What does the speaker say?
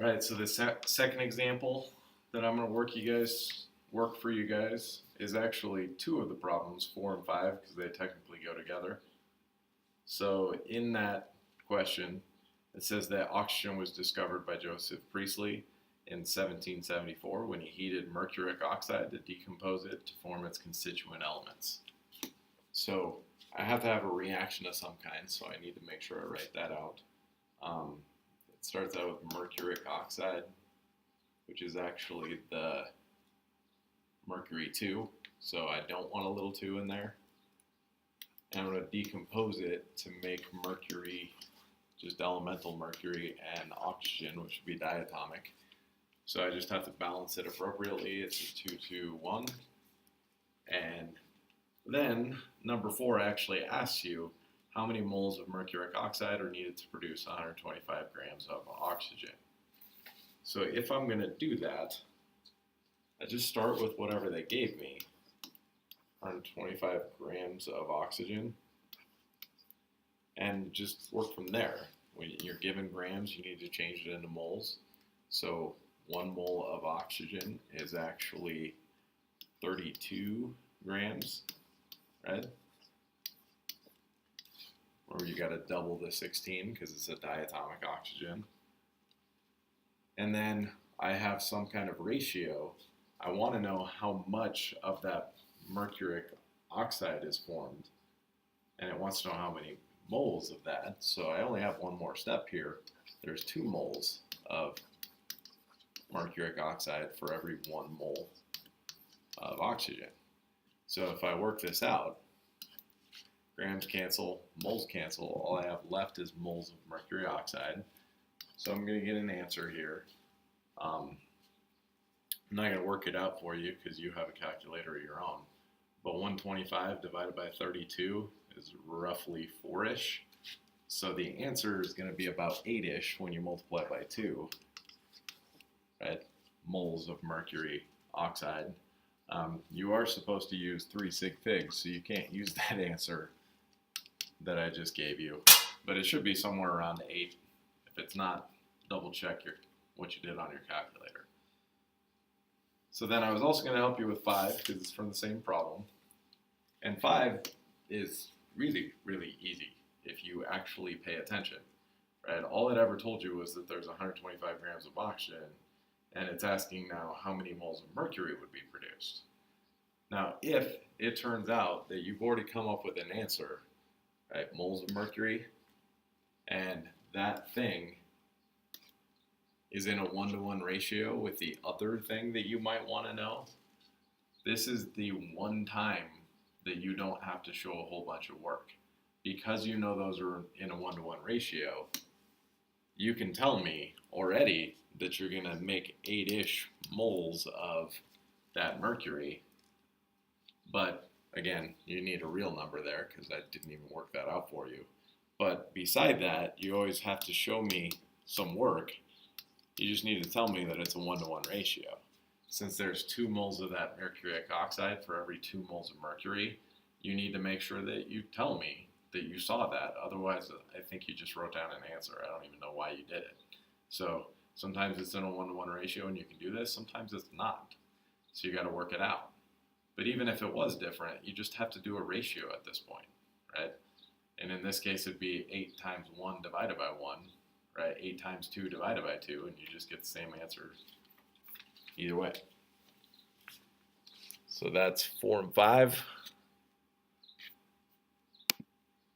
All right, so the second example that I'm going to work for you guys is actually two of the problems, 4 and 5, because they technically go together. So in that question, it says that oxygen was discovered by Joseph Priestley in 1774 when he heated mercuric oxide to decompose it to form its constituent elements. So I have to have a reaction of some kind, so I need to make sure I write that out. It starts out with mercuric oxide, which is actually the mercury 2, so I don't want a little 2 in there. And I'm going to decompose it to make mercury, just elemental mercury, and oxygen, which would be diatomic. So I just have to balance it appropriately. It's a 2, 2, 1. And then number 4 actually asks you how many moles of mercuric oxide are needed to produce 125 grams of oxygen. So if I'm going to do that, I just start with whatever they gave me, 125 grams of oxygen, and just work from there. When you're given grams, you need to change it into moles. So 1 mole of oxygen is actually 32 grams, right? Or you got to double the 16 because it's a diatomic oxygen. And then I have some kind of ratio. I want to know how much of that mercuric oxide is formed. And it wants to know how many moles of that. So I only have one more step here. There's 2 moles of mercuric oxide for every 1 mole of oxygen. So if I work this out, grams cancel, moles cancel, all I have left is moles of mercury oxide. So I'm going to get an answer here. I'm not going to work it out for you because you have a calculator of your own. But 125 divided by 32 is roughly 4-ish. So the answer is going to be about 8-ish when you multiply by 2, right? Moles of mercury oxide. You are supposed to use 3 sig figs, so you can't use that answer that I just gave you. But it should be somewhere around 8. If it's not, double check what you did on your calculator. So then I was also going to help you with 5 because it's from the same problem. And 5 is really, really easy if you actually pay attention, right? All it ever told you was that there's 125 grams of oxygen, and it's asking now how many moles of mercury would be produced. Now, if it turns out that you've already come up with an answer, right, moles of mercury, and that thing is in a 1-to-1 ratio with the other thing that you might want to know, this is the one time that you don't have to show a whole bunch of work. Because you know those are in a 1-to-1 ratio, you can tell me already that you're going to make 8-ish moles of that mercury. But again, you need a real number there because I didn't even work that out for you. But beside that, you always have to show me some work. You just need to tell me that it's a 1-to-1 ratio. Since there's 2 moles of that mercuric oxide for every 2 moles of mercury, you need to make sure that you tell me that you saw that. Otherwise, I think you just wrote down an answer. I don't even know why you did it. So sometimes it's in a 1-to-1 ratio and you can do this. Sometimes it's not. So you got to work it out. But even if it was different, you just have to do a ratio at this point, right? And in this case, it'd be 8 times 1 divided by 1, right? 8 times 2 divided by 2, and you just get the same answer either way. So that's 4 and 5.